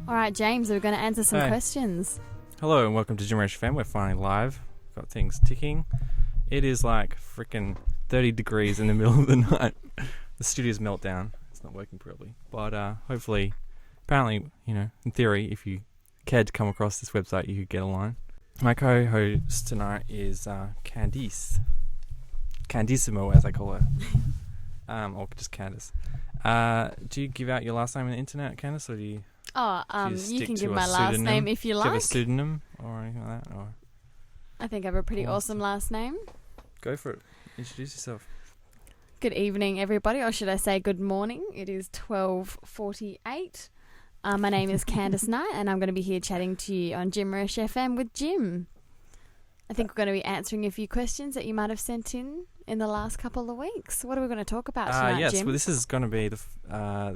All right, James, we're going to answer some Hey. questions. Hello and welcome to Jimmerish FM. We're finally live. Got things ticking. It is like freaking 30 degrees in the middle of the night. The studio's meltdown. It's not working properly. But hopefully, apparently, in theory, if you cared to come across this website, you could get a line. My co-host tonight is Candice. Candissimo, as I call her. Or just Candice. Do you give out your last name on the internet, Candice, or do you... you can give my last name if you Do like. you have a pseudonym or anything like that? Or I think I have a pretty awesome last name. go for it. Introduce yourself. Good evening, everybody, or should I say good morning? It is 12:48. My name is Candice Knight, and I'm going to be here chatting to you on Jimmerish FM with Jim. I think we're going to be answering a few questions that you might have sent in the last couple of weeks. What are we going to talk about tonight, yes, Jim? well, this is going to be the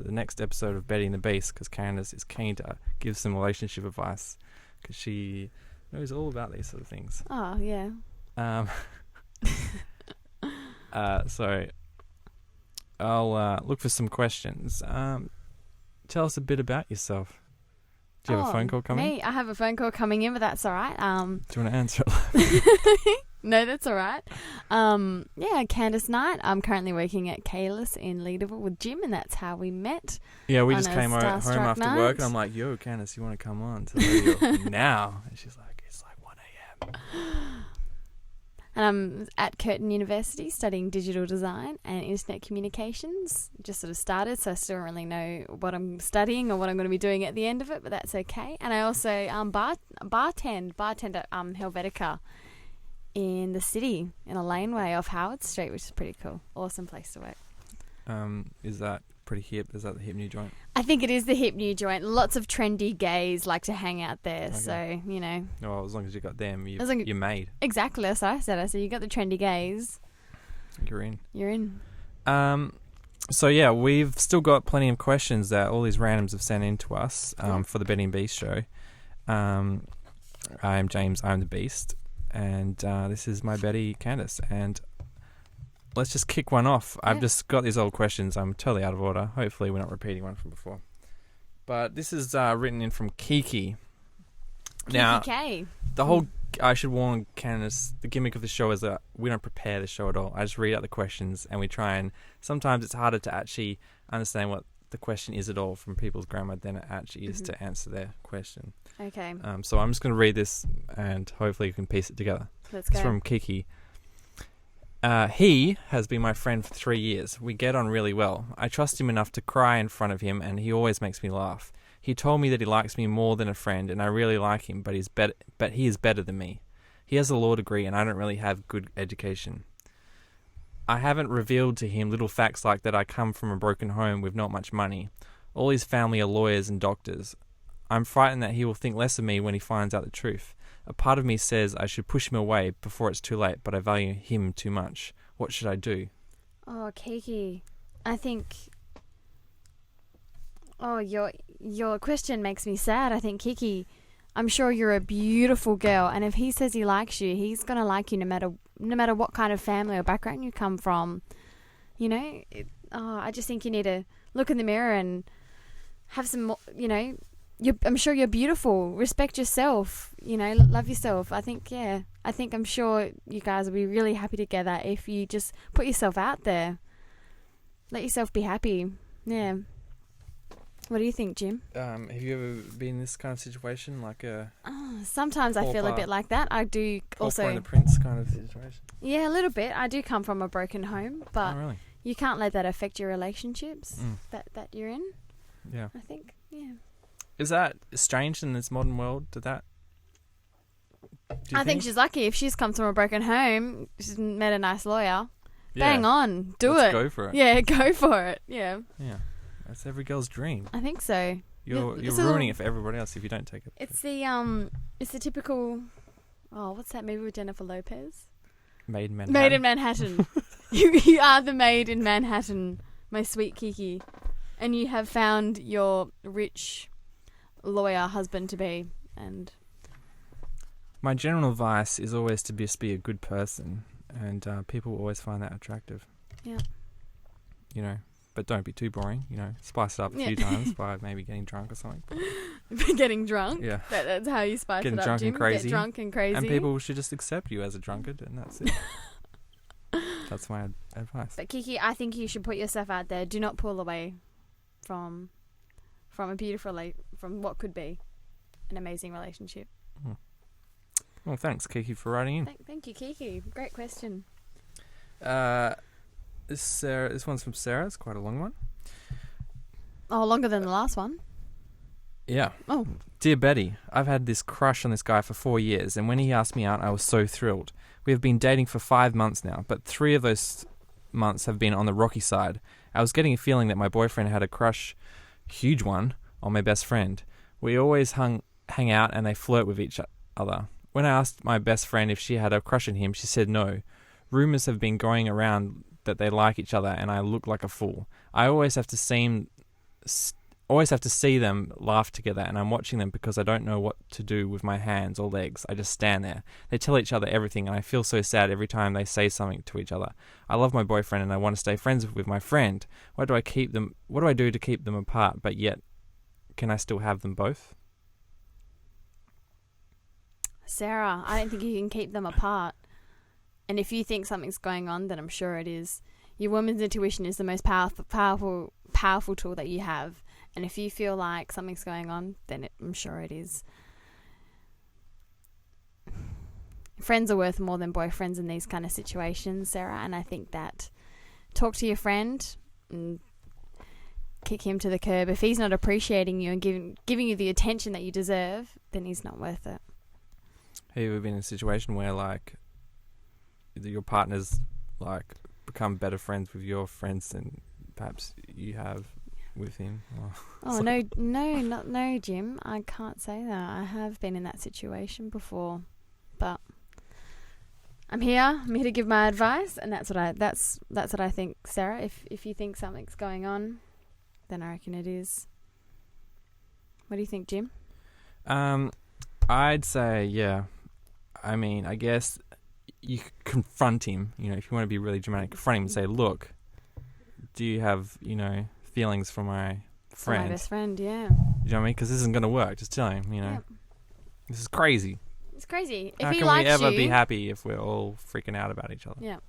next episode of Betty and the Beast, because Candice is keen to give some relationship advice, because she knows all about these sort of things. Oh, yeah. So I'll look for some questions. Tell us a bit about yourself. Do you have a phone call coming? Me? I have a phone call coming in, but that's all right. Do you want to answer it? No, that's all right. Candice Knight. I'm currently working at Kalis in Leaderville with Jim, and that's how we met. Yeah, we just came home Starstruck after night. work, and I'm like, yo, Candice, you want to come on to the radio now? And she's like, it's like 1 a.m. And I'm at Curtin University studying digital design and internet communications. Just sort of started, so I still don't really know what I'm studying or what I'm going to be doing at the end of it, but that's okay. And I also bartend at Helvetica in the city, in a laneway off Howard Street, which is pretty cool. Awesome place to work. Is that pretty hip? Is that the hip new joint? I think it is the hip new joint. Lots of trendy gays like to hang out there, Okay. So, Well, as long as you got them, you're made. Exactly, that's what I said. I said, you got the trendy gays. You're in. You're in. So yeah, we've still got plenty of questions that all these randoms have sent in to us for the Betty and Beast show. I'm James, I'm the Beast, and this is my Betty, Candice, and let's just kick one off. Yeah. I've just got these old questions. I'm totally out of order. Hopefully we're not repeating one from before. But this is written in from Kiki. Now, K. the whole... I should warn Candice, the gimmick of the show is that we don't prepare the show at all. I just read out the questions and we try, and sometimes it's harder to actually understand what the question is at all from people's grammar than it actually is to answer their question. Okay. So I'm just going to read this and hopefully you can piece it together. Let's go. It's from Kiki. He has been my friend for 3 years. We get on really well. I trust him enough to cry in front of him, and he always makes me laugh. He told me that he likes me more than a friend, and I really like him, but he is better than me. He has a law degree, and I don't really have good education. I haven't revealed to him little facts like that I come from a broken home with not much money. All his family are lawyers and doctors. I'm frightened that he will think less of me when he finds out the truth. A part of me says I should push him away before it's too late, but I value him too much. What should I do? Oh, Kiki, I think... Oh, your question makes me sad. I think, Kiki, I'm sure you're a beautiful girl, and if he says he likes you, he's going to like you no matter what kind of family or background you come from. I just think you need to look in the mirror and have some more, I'm sure you're beautiful. Respect yourself. Love yourself. I'm sure you guys will be really happy together if you just put yourself out there. Let yourself be happy. Yeah. What do you think, Jim? Have you ever been in this kind of situation, like a... sometimes I feel a bit like that. I do also... and the Prince kind of situation? Yeah, a little bit. I do come from a broken home, but really? You can't let that affect your relationships that you're in. Yeah. I think, yeah. Is that strange in this modern world? I think she's lucky if she's come from a broken home. She's met a nice lawyer. Yeah. Bang on, Let's go for it. Yeah, go for it. Yeah. Yeah, that's every girl's dream. I think so. You're ruining it for everybody else if you don't take it. It's the typical. Oh, what's that movie with Jennifer Lopez? Maid in Manhattan. Maid in Manhattan. you are the maid in Manhattan, my sweet Kiki, and you have found your rich lawyer husband to be. And my general advice is always to just be a good person, and people always find that attractive. Yeah. But don't be too boring, spice it up a few times by maybe getting drunk or something. Getting drunk? Yeah. That's how you spice Getting it up, drunk Jim. and crazy. Get drunk and crazy. And people should just accept you as a drunkard, and that's it. That's my advice. But Kiki, I think you should put yourself out there. Do not pull away from from what could be an amazing relationship. Well, thanks, Kiki, for writing in. Thank you, Kiki. Great question. This one's from Sarah. It's quite a long one. Oh, longer than the last one. Yeah. Oh. Dear Betty, I've had this crush on this guy for 4 years, and when he asked me out, I was so thrilled. We have been dating for 5 months now, but 3 of those months have been on the rocky side. I was getting a feeling that my boyfriend had a crush, huge one, on my best friend. We always hang out and they flirt with each other. When I asked my best friend if she had a crush on him, she said no. Rumours have been going around that they like each other, and I look like a fool. I always have to see them laugh together, and I'm watching them because I don't know what to do with my hands or legs. I just stand there. They tell each other everything, and I feel so sad every time they say something to each other. I love my boyfriend, and I want to stay friends with my friend. What do I do to keep them apart, but yet can I still have them both? Sarah, I don't think you can keep them apart. And if you think something's going on, then I'm sure it is. Your woman's intuition is the most powerful tool that you have. And if you feel like something's going on, then I'm sure it is. Friends are worth more than boyfriends in these kind of situations, Sarah. And I think that talk to your friend and kick him to the curb. If he's not appreciating you and giving you the attention that you deserve, then he's not worth it. Have you ever been in a situation where, like, your partner's, like, become better friends with your friends than perhaps you have with him? No, Jim. I can't say that. I have been in that situation before, but I'm here to give my advice, and that's what I think, Sarah. If you think something's going on, then I reckon it is. What do you think, Jim? I'd say, yeah. I mean, I guess you confront him, if you want to be really dramatic, confront him and say, look, do you have, feelings for my friend? For my best friend, yeah. You know what I mean? Because this isn't going to work. Just tell him, Yep. This is crazy. It's crazy. How can we ever be happy if we're all freaking out about each other? Yeah.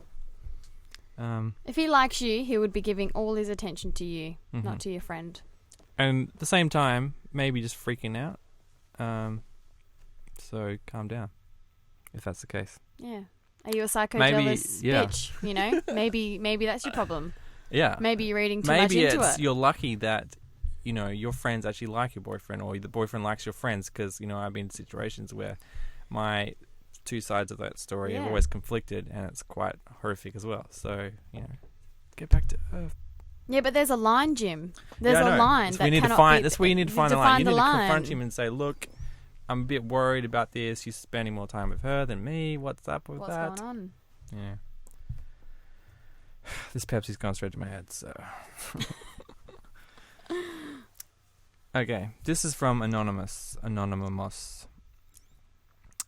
If he likes you, he would be giving all his attention to you, mm-hmm. not to your friend. And at the same time, maybe just freaking out. So calm down, if that's the case. Yeah. Are you a jealous bitch? Maybe that's your problem. Yeah. Maybe you're reading too much into it. You're lucky that, your friends actually like your boyfriend, or the boyfriend likes your friends, because, I've been in situations where my two sides of that story have always conflicted, and it's quite horrific as well. So, get back to earth. Yeah, but there's a line, Jim. There's a line that cannot be... That's where you need to find the line. You need to confront him and say, look, I'm a bit worried about this. You're spending more time with her than me. What's up with that? What's going on? Yeah. This Pepsi's gone straight to my head, so... Okay, this is from Anonymous.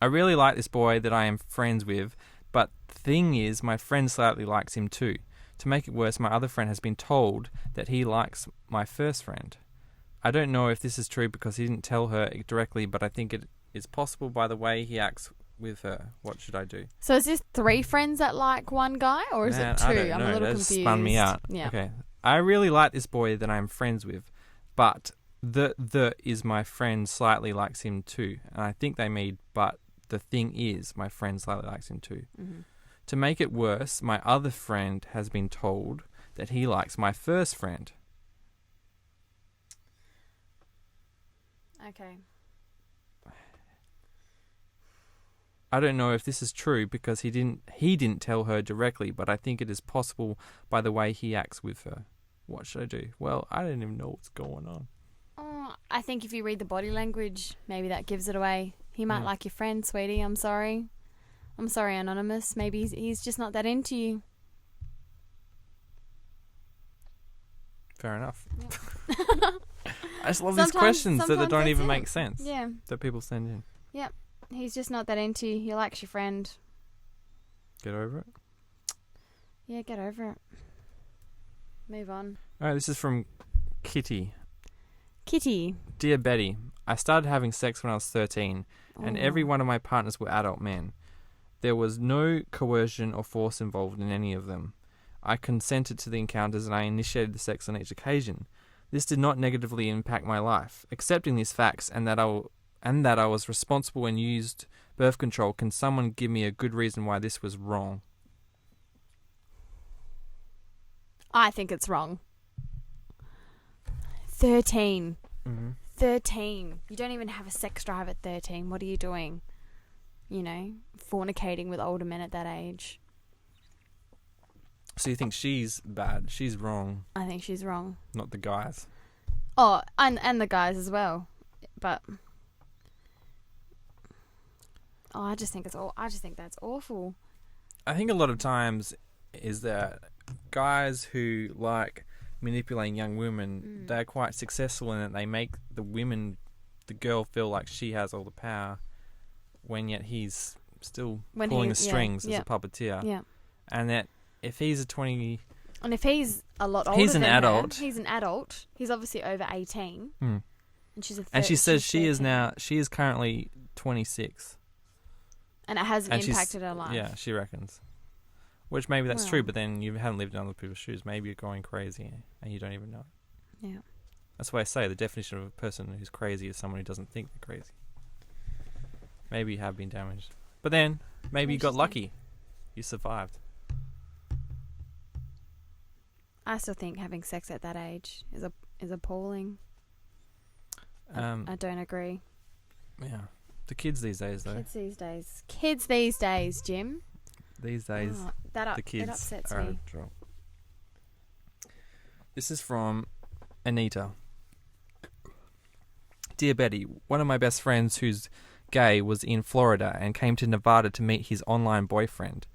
I really like this boy that I am friends with, but the thing is, my friend slightly likes him too. To make it worse, my other friend has been told that he likes my first friend. I don't know if this is true because he didn't tell her directly, but I think it is possible by the way he acts with her. What should I do? So is this 3 friends that like one guy, or is it 2? I don't know. I'm a little confused. Spun me out. Yeah. Okay. I really like this boy that I'm friends with, but the is my friend slightly likes him too. And I think they made, but the thing is, my friend slightly likes him too. Mm-hmm. To make it worse, my other friend has been told that he likes my first friend. Okay. I don't know if this is true because he didn't tell her directly, but I think it is possible by the way he acts with her. What should I do? Well, I don't even know what's going on. Oh, I think if you read the body language, maybe that gives it away. He might like your friend, sweetie. I'm sorry. I'm sorry, Anonymous. Maybe he's just not that into you. Fair enough. Yep. I just love these questions that don't even it. make sense. Yeah. That people send in. Yep. He's just not that into you. He likes your friend. Get over it. Yeah, get over it. Move on. All right, this is from Kitty. Kitty. Dear Betty, I started having sex when I was 13, and every one of my partners were adult men. There was no coercion or force involved in any of them. I consented to the encounters and I initiated the sex on each occasion. This did not negatively impact my life. Accepting these facts and that I was responsible and used birth control, can someone give me a good reason why this was wrong? I think it's wrong. 13. Mm-hmm. 13. You don't even have a sex drive at 13. What are you doing? You know, fornicating with older men at that age. So you think she's bad? She's wrong. I think she's wrong. Not the guys. Oh, and the guys as well. But I just think that's awful. I think a lot of times is that guys who like manipulating young women, they're quite successful in it. They make the girl feel like she has all the power, when yet he's still pulling the strings as a puppeteer. Yeah. And that if he's a 20... And if he's a lot older he's an adult. He's an adult. He's obviously over 18. Mm. And she's a and she says she 13. is currently 26. And it hasn't impacted her life. Yeah, she reckons. Which maybe that's true, but then you haven't lived in other people's shoes. Maybe you're going crazy and you don't even know it. Yeah. That's why I say the definition of a person who's crazy is someone who doesn't think they're crazy. Maybe you have been damaged. But then, maybe you got lucky. You survived. I still think having sex at that age is appalling. I don't agree. Yeah. The kids these days, though. Kids these days, Jim. These days, the kids it upsets are me. out of control. This is from Anita. Dear Betty, one of my best friends who's gay was in Florida and came to Nevada to meet his online boyfriend.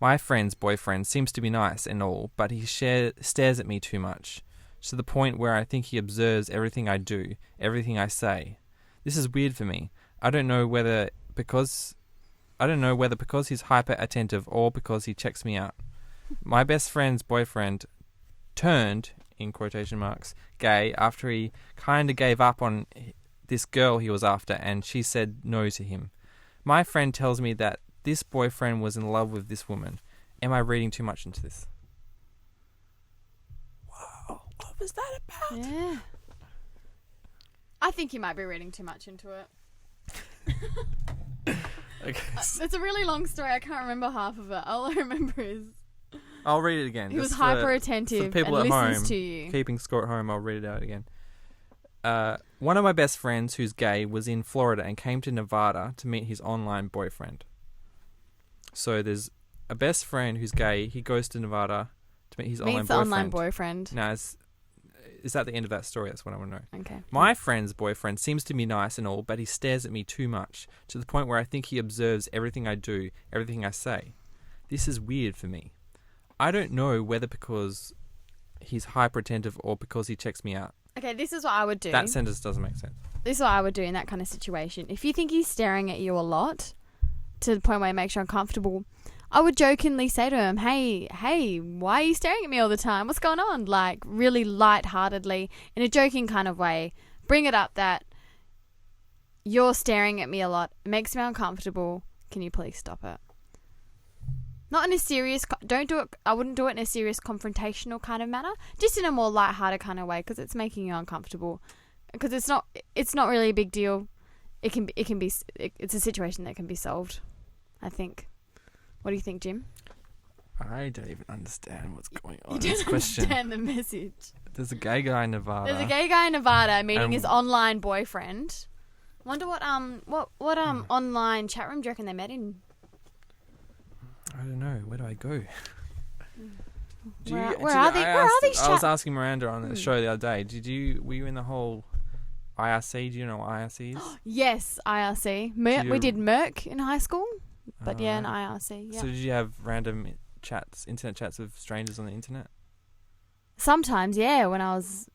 My friend's boyfriend seems to be nice and all, but he stares at me too much, to the point where I think he observes everything I do, everything I say. This is weird for me. I don't know whether because he's hyper attentive or because he checks me out. My best friend's boyfriend turned, in quotation marks, gay after he kind of gave up on this girl he was after, and she said no to him. My friend tells me that this boyfriend was in love with this woman. Am I reading too much into this? Wow, what was that about? Yeah. I think you might be reading too much into it. Okay. It's a really long story. I can't remember half of it. All I remember is I'll read it again. He was hyper attentive for people and at listens home, to you. Keeping score at home, I'll read it out again. One of my best friends who's gay was in Florida and came to Nevada to meet his online boyfriend. So there's a best friend who's gay. He goes to Nevada to meet his online boyfriend. No, is that the end of that story? That's what I want to know. Okay. My friend's boyfriend seems to be nice and all, but he stares at me too much, to the point where I think he observes everything I do, everything I say. This is weird for me. I don't know whether because he's hyper attentive or because he checks me out. Okay, this is what I would do. That sentence doesn't make sense. This is what I would do in that kind of situation. If you think he's staring at you a lot, to the point where it makes you uncomfortable, I would jokingly say to him, hey, why are you staring at me all the time? What's going on? Like, really lightheartedly, in a joking kind of way. Bring it up that you're staring at me a lot. It makes me uncomfortable. Can you please stop it? Not in a serious... Don't do it... I wouldn't do it in a serious confrontational kind of manner. Just in a more lighthearted kind of way, because it's making you uncomfortable. Because it's not really a big deal. It's a situation that can be solved, I think. What do you think, Jim? I don't even understand what's going on in this question. You don't understand the message. There's a gay guy in Nevada. Meeting his online boyfriend. Wonder what online chat room do you reckon they met in? I don't know. Where do I go? Where are these chat? I was asking Miranda on the show the other day. Were you in the whole IRC? Do you know what IRC is? Yes, IRC. We did Merc in high school. But an IRC, yeah. So did you have random internet chats with strangers on the internet? Sometimes, yeah. When I was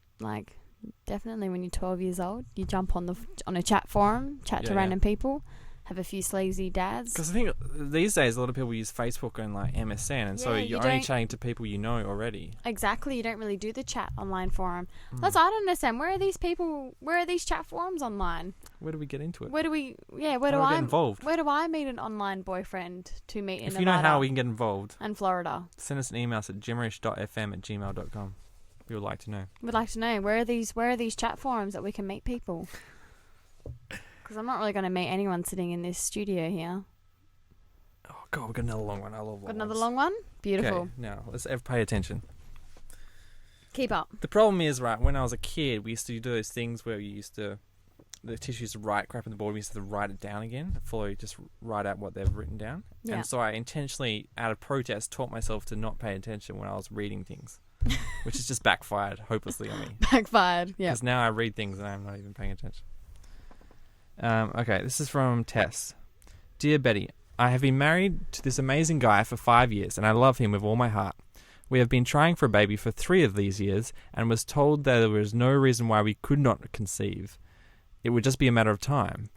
definitely when you're 12 years old, you jump on a chat forum, to random people. have a few sleazy dads. Because I think these days a lot of people use Facebook and like MSN, and so you're only chatting to people you know already. Exactly, you don't really do the chat online forum. That's I don't understand. Where are these people? Where are these chat forums online? Where do we get into it? Where do we? Yeah, Where do I get involved? Where do I meet an online boyfriend to meet in If you know how we can get involved, and Florida, send us an email at jimmerish.fm@gmail.com. We would like to know. We'd like to know where are these chat forums that we can meet people. Because I'm not really going to meet anyone sitting in this studio here. Oh, God, we've got another long one. I love long ones. Got another long one? Beautiful. Okay, now, let's pay attention. Keep up. The problem is, right, when I was a kid, we used to do those things where the teacher used to write crap on the board, we used to write it down again, just write out what they've written down. Yeah. And so I intentionally, out of protest, taught myself to not pay attention when I was reading things, which has just backfired hopelessly on me. Backfired, yeah. Because now I read things and I'm not even paying attention. Okay, this is from Tess. Dear Betty, I have been married to this amazing guy for 5 years and I love him with all my heart. We have been trying for a baby for 3 of these years and was told that there was no reason why we could not conceive. It would just be a matter of time.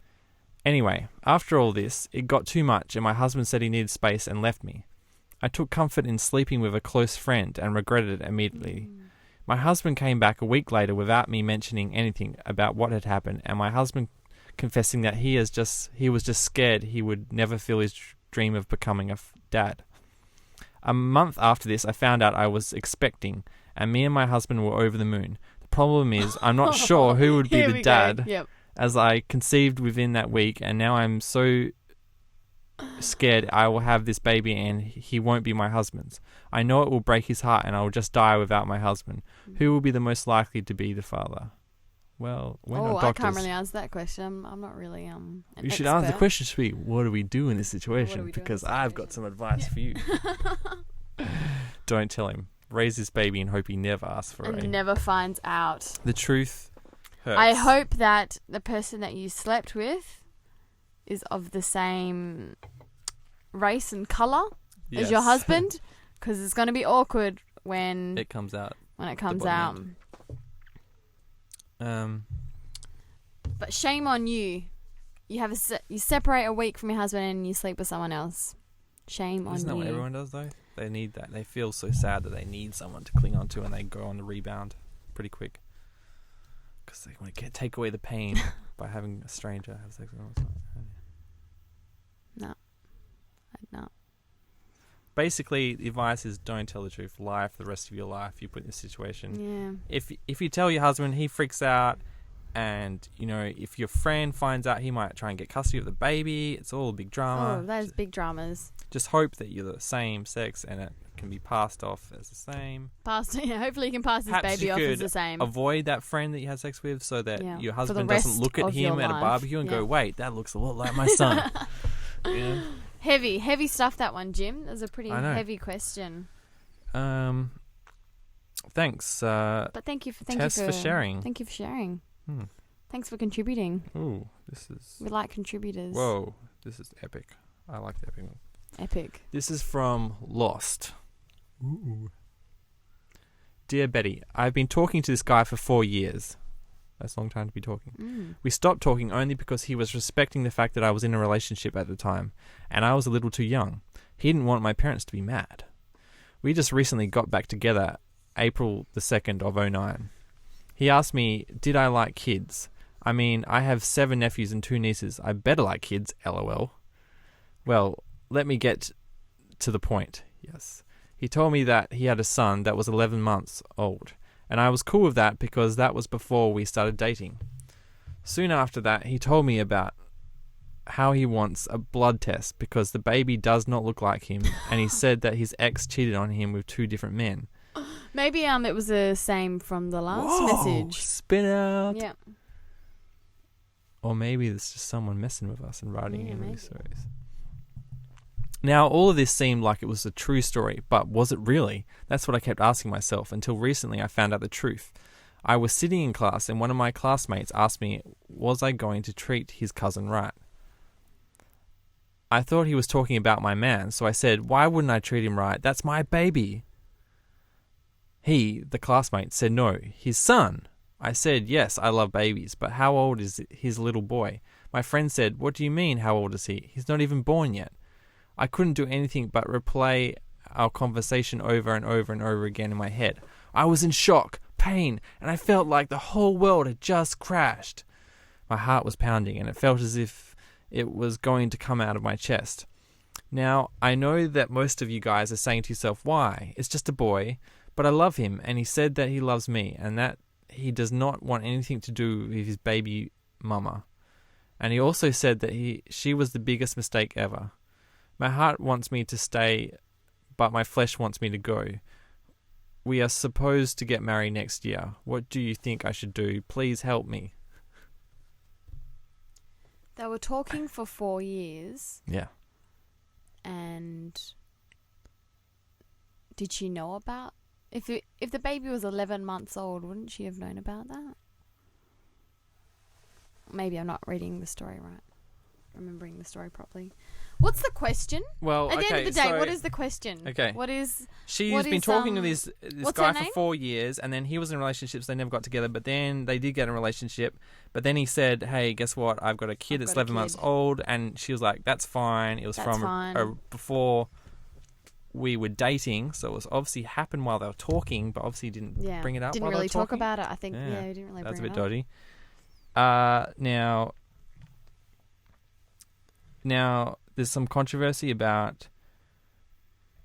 Anyway, after all this, it got too much and my husband said he needed space and left me. I took comfort in sleeping with a close friend and regretted it immediately. My husband came back a week later without me mentioning anything about what had happened, and my husband confessing that he was just scared he would never feel his dream of becoming a dad. A month after this, I found out I was expecting, and me and my husband were over the moon. The problem is, I'm not sure who would be the dad, as I conceived within that week, and now I'm so scared I will have this baby and he won't be my husband's. I know it will break his heart and I will just die without my husband. Who will be the most likely to be the father? Well, we're not doctors. I can't really answer that question. I'm not really an You should expert. answer the question should be, what do we do in this situation? Because I've got some advice for you. Don't tell him. Raise this baby and hope he never asks for it. And never finds out. The truth hurts. I hope that the person that you slept with is of the same race and colour as your husband, because it's going to be awkward when it comes out. But shame on you. You separate a week from your husband and you sleep with someone else. Shame on you. Isn't that what everyone does though? They need that. They feel so sad that they need someone to cling on to, and they go on the rebound pretty quick because they want to take away the pain by having a stranger have sex with them. No. Basically, the advice is don't tell the truth. Lie for the rest of your life. You put in this situation. Yeah. If you tell your husband, he freaks out, and if your friend finds out, he might try and get custody of the baby. It's all a big drama. Oh, those big dramas. Just hope that you're the same sex and it can be passed off as the same. Hopefully you can pass this baby off as the same. Avoid that friend that you had sex with so that your husband doesn't look at him at a barbecue and go, wait, that looks a lot like my son. Heavy stuff, that one, Jim. That's a pretty heavy question. Thanks. But thank you for sharing. Thank you for sharing. Thanks for contributing. Ooh, we like contributors. Whoa, this is epic. I like the epic one. Epic. This is from Lost. Ooh. Dear Betty, I've been talking to this guy for 4 years. That's a long time to be talking. We stopped talking only because he was respecting the fact that I was in a relationship at the time, and I was a little too young. He didn't want my parents to be mad. We just recently got back together, April the 2nd of 2009. He asked me, did I like kids? I mean, I have 7 nephews and 2 nieces. I better like kids, LOL. Well, let me get to the point. Yes. He told me that he had a son that was 11 months old, and I was cool with that because that was before we started dating. Soon after that, he told me about how he wants a blood test because the baby does not look like him, and he said that his ex cheated on him with 2 different men. Maybe it was the same from the last message. Spin out. Yeah. Or maybe it's just someone messing with us and writing in these stories. Now, all of this seemed like it was a true story, but was it really? That's what I kept asking myself until recently I found out the truth. I was sitting in class and one of my classmates asked me, was I going to treat his cousin right? I thought he was talking about my man, so I said, why wouldn't I treat him right? That's my baby. He, the classmate, said no, his son. I said, yes, I love babies, but how old is his little boy? My friend said, "What do you mean, how old is he? He's not even born yet." I couldn't do anything but replay our conversation over and over and over again in my head. I was in shock, pain, and I felt like the whole world had just crashed. My heart was pounding, and it felt as if it was going to come out of my chest. Now, I know that most of you guys are saying to yourself, why? It's just a boy, but I love him, and he said that he loves me, and that he does not want anything to do with his baby mama. And he also said that she was the biggest mistake ever. My heart wants me to stay, but my flesh wants me to go. We are supposed to get married next year. What do you think I should do? Please help me. They were talking for 4 years. Yeah. And did she know about... If the baby was 11 months old, wouldn't she have known about that? Maybe I'm not reading the story right. Remembering the story properly. What's the question? Well, at the end of the day, what is the question? Okay. What is... She's been talking to this guy for 4 years, and then he was in relationships. They never got together, but then they did get in a relationship. But then he said, "Hey, guess what? I've got a kid that's 11 months old," and she was like, "That's fine." It was before we were dating, so it was obviously happened while they were talking, but obviously didn't bring it up. Didn't while really they were talk about it. I think he didn't really. That's bring a it bit up. dodgy. Now, there's some controversy about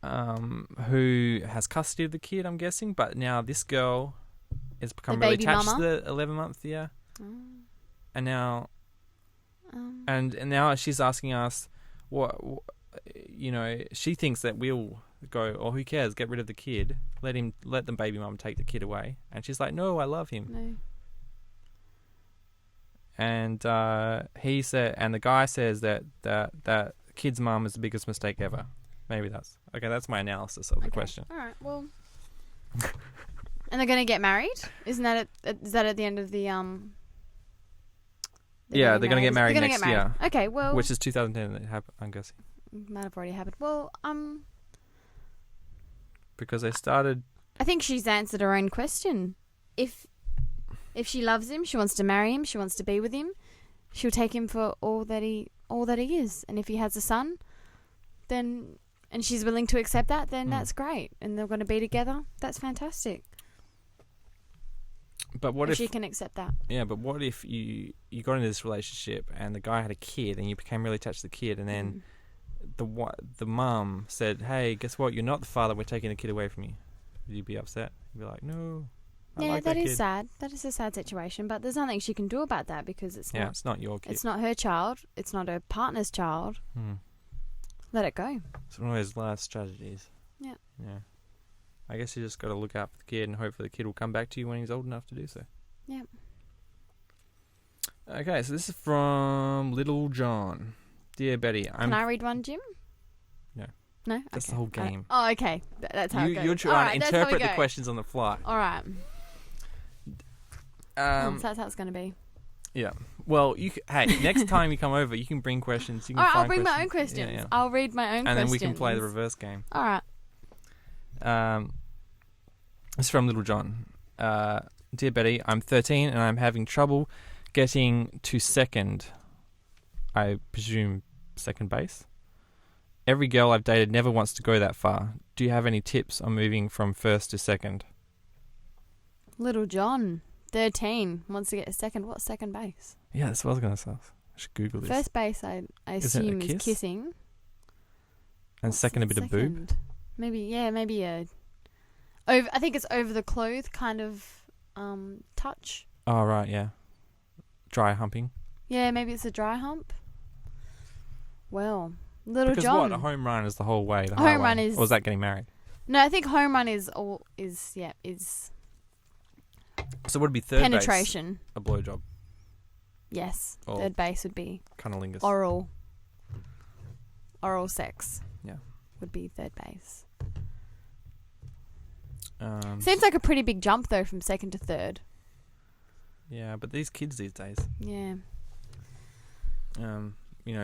who has custody of the kid, I'm guessing. But now this girl has become really attached to the 11-month year. And now and now she's asking us what she thinks that we'll go, "Oh, who cares? Get rid of the kid. Let the baby mum take the kid away." And she's like, "No, I love him." No. And he said, and the guy says that kid's mum is the biggest mistake ever. Maybe that's my analysis of the question. All right. Well, and they're going to get married. Is that at the end of the Yeah, they're going to get married next year. Okay. Well, which is 2010. I'm guessing. Might have already happened. Well, because they started. I think she's answered her own question. If she loves him, she wants to marry him, she wants to be with him, she'll take him for all that he is. And if he has a son, then and she's willing to accept that, then that's great. And they're going to be together. That's fantastic. But what if she can accept that? Yeah, but what if you got into this relationship and the guy had a kid and you became really attached to the kid, and then the mum said, "Hey, guess what? You're not the father. We're taking the kid away from you." Would you be upset? You'd be like, "No." Yeah, that is sad. That is a sad situation, but there's nothing she can do about that because it's not your kid. It's not her child. It's not her partner's child. Let it go. It's one of those life strategies. Yeah. Yeah. I guess you just got to look out for the kid and hope the kid will come back to you when he's old enough to do so. Yeah. Okay, so this is from Little John. Dear Betty, Can I read one, Jim? No. No? That's the whole game. Okay. That's how it goes. You're trying to interpret the questions on the fly. All right. So that's how it's going to be. Yeah. Well, next time you come over, you can bring questions. You can I'll bring my own questions. Yeah. I'll read my own questions. And then we can play the reverse game. All right. It's from Little John. Dear Betty, I'm 13 and I'm having trouble getting to second, I presume second base. Every girl I've dated never wants to go that far. Do you have any tips on moving from first to second? Little John, 13, wants to get a second. What's second base? Yeah, that's what I was going to say. I should Google this. First base, I assume, is kissing. And second, a bit of boob? Maybe a... I think it's over the clothes kind of touch. Oh, right, yeah. Dry humping. Yeah, maybe it's a dry hump. Well, Little because John. Because what? A home run is the whole way. Home run is... Or is that getting married? No, I think home run is... So would it be third penetration. Base? A blowjob? Yes. Or third base would be... Cunnilingus. Oral sex. Yeah. Would be third base. Seems like a pretty big jump, though, from second to third. Yeah, but these kids these days... Yeah.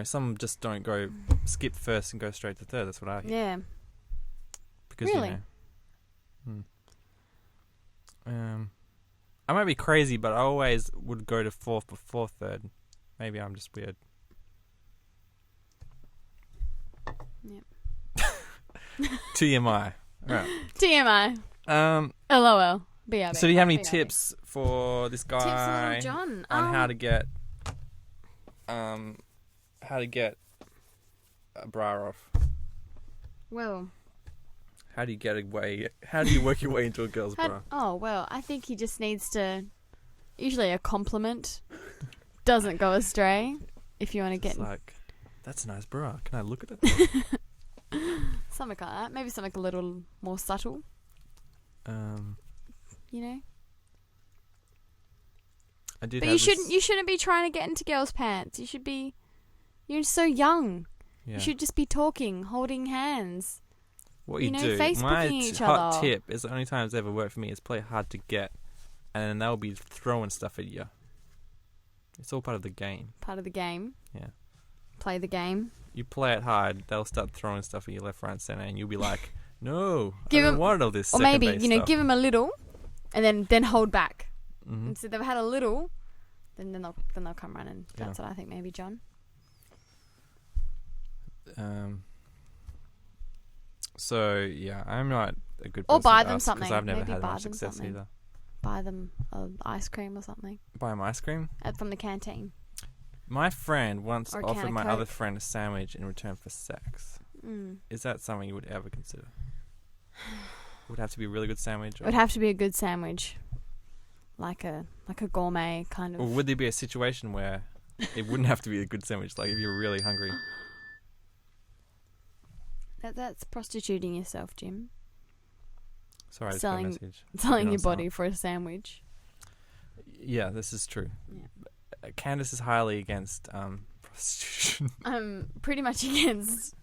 Some just don't skip first and go straight to third. That's what I hear. Yeah. Because, really? I might be crazy, but I always would go to fourth before third. Maybe I'm just weird. Yep. TMI. Right. TMI. LOL. BRB. So do you have any tips for this guy Tips for little John on how to get a bra off? Well, How do you get away? How do you work your way into a girl's bra? I think he just needs to. Usually, a compliment doesn't go astray. If you want to get It's like, that's a nice bra. Can I look at it? something like that, maybe something a little more subtle. You know. I did. But you shouldn't be trying to get into girls' pants. You're so young. Yeah. You should just be talking, holding hands. What you do, Facebooking my each hot other. tip is the only time it's ever worked for me is play hard to get, and then they'll be throwing stuff at you. It's all part of the game. Part of the game. Yeah. Play the game. You play it hard, they'll start throwing stuff at you left, right, and centre, and you'll be like, "No, Give I don't him- want all this." Or maybe stuff. give him a little, and then hold back. Mm-hmm. And so they've had a little, then they'll come running. That's what I think. Maybe John. So yeah, I'm not a good Or person buy to them ask, something. 'cause I've never Maybe had buy much them success something. either. Buy them ice cream or something Buy them ice cream. from the canteen. My friend once Or a can offered of my Coke. other friend a sandwich in return for sex. Mm. Is that something you would ever consider? Would it have to be a really good sandwich? It would have to be a good sandwich, like a gourmet kind of. Or would there be a situation where it wouldn't have to be a good sandwich, like if you're really hungry? That's prostituting yourself, Jim. Sorry, I just Selling- got a message. Selling You're your not body for a sandwich. Yeah, this is true. Yeah. Candace is highly against prostitution. I'm pretty much against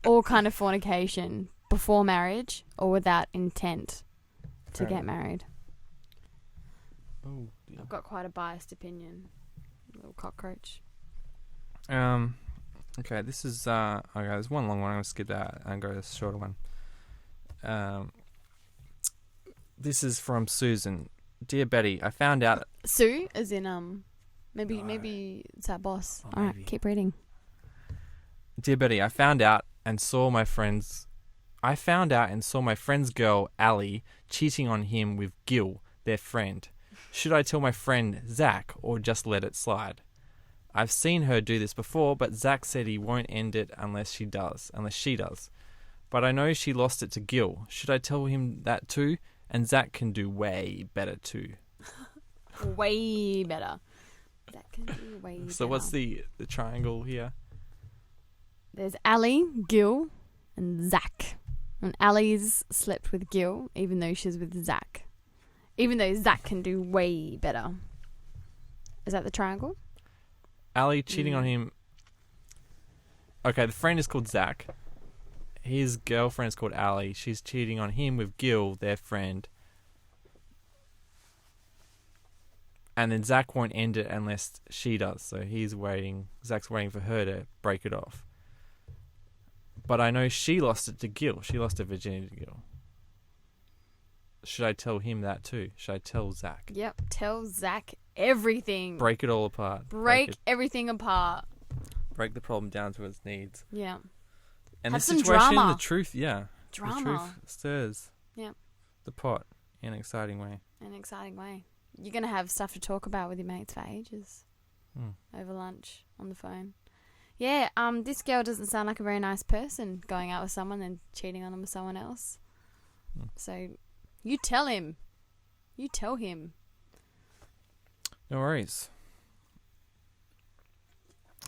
all kind of fornication before marriage or without intent to get married. Oh, dear. I've got quite a biased opinion. Little cockroach. Okay, this is okay, there's one long one. I'm gonna skip that and go to the shorter one. This is from Susan. Dear Betty, I found out. Sue, as in maybe No. maybe it's our boss. Oh, All right, maybe. keep reading. Dear Betty, I found out and saw my friend's girl Ali cheating on him with Gil, their friend. Should I tell my friend Zach or just let it slide? I've seen her do this before, but Zach said he won't end it unless she does. But I know she lost it to Gil. Should I tell him that too? And Zach can do way better too. Way better. That can do way better. So what's the triangle here? There's Ali, Gil, and Zach. And Ali's slept with Gil, even though she's with Zach. Even though Zach can do way better. Is that the triangle? Ali cheating on him. Okay, the friend is called Zach. His girlfriend is called Ali. She's cheating on him with Gil, their friend. And then Zach won't end it unless she does. So Zach's waiting for her to break it off. But I know she lost it to Gil. She lost her virginity to Gil. Should I tell him that too? Should I tell Zach? Yep. Tell Zach everything. Break it all apart. Break everything apart. Break the problem down to its needs. Yeah. And Have this some situation, drama. the truth, yeah. Drama. The truth stirs. Yeah. The pot in an exciting way. In an exciting way. You're going to have stuff to talk about with your mates for ages. Over lunch, on the phone. Yeah, this girl doesn't sound like a very nice person, going out with someone and cheating on them with someone else. So, you tell him. You tell him. No worries.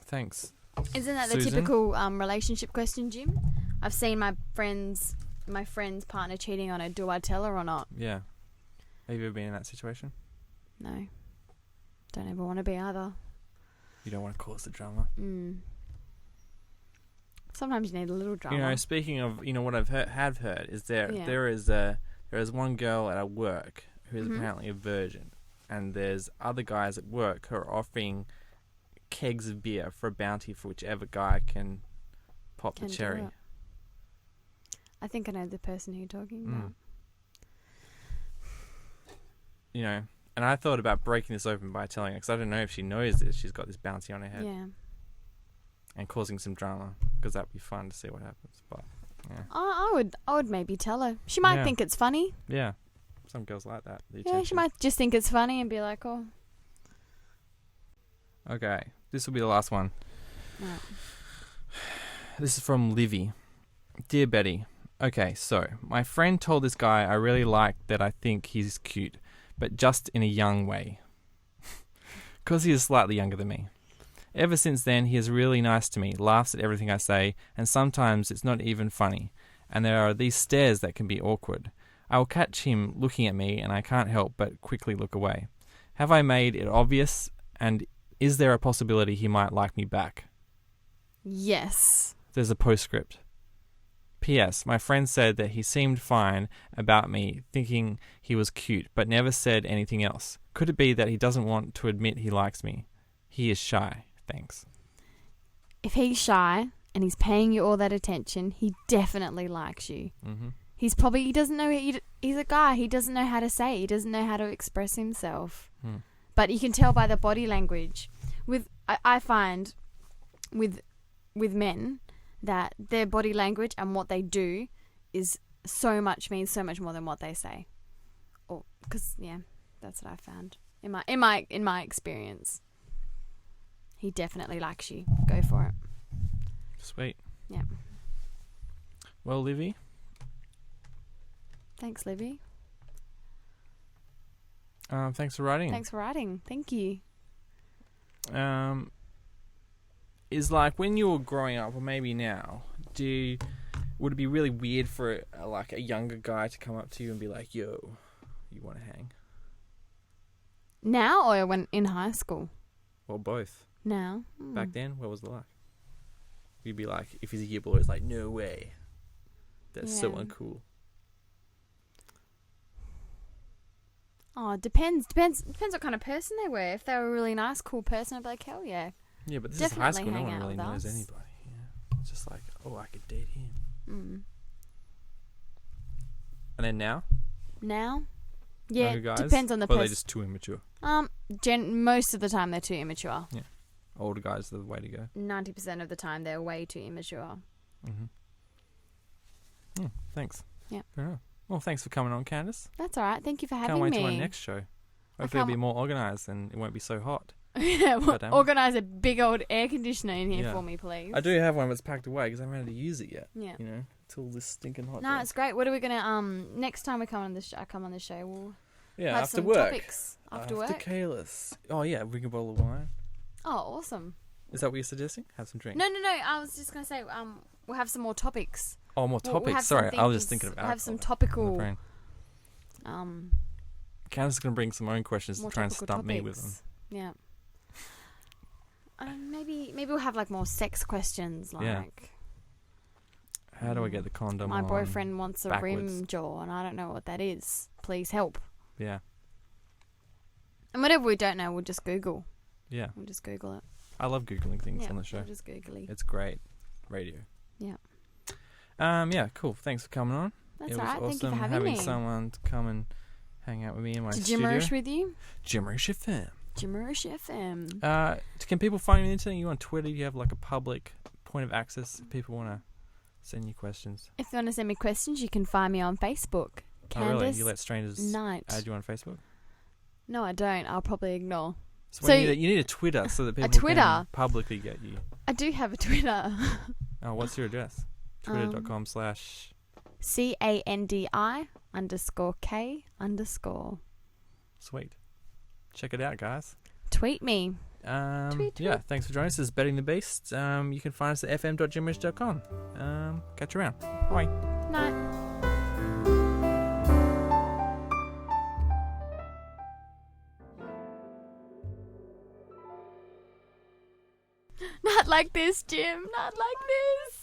Thanks. Isn't that the Susan? typical relationship question, Jim? I've seen my friend's partner cheating on her. Do I tell her or not? Yeah. Have you ever been in that situation? No. Don't ever want to be either. You don't want to cause the drama. Sometimes you need a little drama. You know, speaking of, what I've heard is there is one girl at our work who is apparently a virgin, and there's other guys at work who are offering kegs of beer for a bounty for whichever guy can pop Can the do cherry. it. I think I know the person who you're talking about. You know, And I thought about breaking this open by telling her, because I don't know if she knows this. She's got this bounty on her head. Yeah. And causing some drama, because that'd be fun to see what happens. But yeah. I would maybe tell her. She might think it's funny. Yeah. Some girls like that. Yeah, she might just think it's funny and be like, oh. Okay. This will be the last one. Right. This is from Livy. Dear Betty. Okay, so my friend told this guy I really like that I think he's cute, but just in a young way. Because he is slightly younger than me. Ever since then, he is really nice to me, laughs at everything I say, and sometimes it's not even funny. And there are these stares that can be awkward. I will catch him looking at me, and I can't help but quickly look away. Have I made it obvious? And is there a possibility he might like me back? Yes. There's a postscript. P.S. My friend said that he seemed fine about me thinking he was cute, but never said anything else. Could it be that he doesn't want to admit he likes me? He is shy. Thanks. If he's shy and he's paying you all that attention, he definitely likes you. Mm-hmm. He doesn't know, he's a guy, he doesn't know how to say, he doesn't know how to express himself. But you can tell by the body language. I find with men that their body language and what they do means so much more than what they say. Or because that's what I found in my experience. He definitely likes you. Go for it. Sweet. Yeah. Well, Livy. Thanks, Livy. Thanks for writing. Thanks for writing. Thank you. Is like when you were growing up, or maybe now, would it be really weird for a younger guy to come up to you and be like, "Yo, you want to hang?" Now or when in high school? Well, both. Now. Back then, what was it like? You'd be like, if he's a year below, it's like, no way. That's so uncool. Oh, depends what kind of person they were. If they were a really nice, cool person, I'd be like, hell yeah. Yeah, but this Definitely is high school. No hang one out really with knows us. anybody. Yeah. It's just like, oh, I could date him. And then now? Now? Yeah, Younger guys? depends on the Or are person. they just too immature? Most of the time they're too immature. Yeah. Older guys are the way to go. 90% of the time they're way too immature. Mm-hmm. Thanks. Yeah. Fair enough. Well, thanks for coming on, Candice. That's all right. Thank you for having Can't wait me. till our next show. Hopefully it'll be more organised and it won't be so hot. Yeah, organise a big old air conditioner in here for me, please. I do have one that's packed away because I haven't had to use it yet. Yeah. You know, it's all this stinking hot. No, it's great. What are we gonna next time we come on the show, we'll have after some work. topics after work. After Kayla's. Oh yeah, bring a bottle of wine. Oh, awesome. Is that what you're suggesting? Have some drink. No. I was just gonna say we'll have some more topics. Oh, more topics. We'll have Sorry, I was just thinking of alcohol. Have some topical. Candice is going to bring some own questions to try and stump me with them. Yeah. Maybe we'll have like more sex questions, like. How do I get the condom? My boyfriend wants a backwards? rim jaw, and I don't know what that is. Please help. Yeah. And whatever we don't know, we'll just Google. Yeah. We'll just Google it. I love Googling things on the show. We'll just Googly. It's great. Radio. Yeah. Yeah, cool. Thanks for coming on. That's it all right. was Thank you for awesome having me. someone to come and hang out with me in my studio. Jimmerish with you? Jimmerish FM. Jimmerish FM. Can people find you on the internet? You on Twitter? Do you have like a public point of access if people want to send you questions? If you want to send me questions, you can find me on Facebook. Oh, really? Candice You let strangers Knight. add you on Facebook? No, I don't. I'll probably ignore. So you need a Twitter so that people can publicly get you. I do have a Twitter. Oh, what's your address? Twitter.com/ CANDI_K_. Sweet. Check it out, guys. Tweet me. Tweet. Yeah, thanks for joining us. This is Betting the Beast. You can find us at fm.jimmerish.com. Catch you around. Bye. Night. Not like this, Jim. Not like this.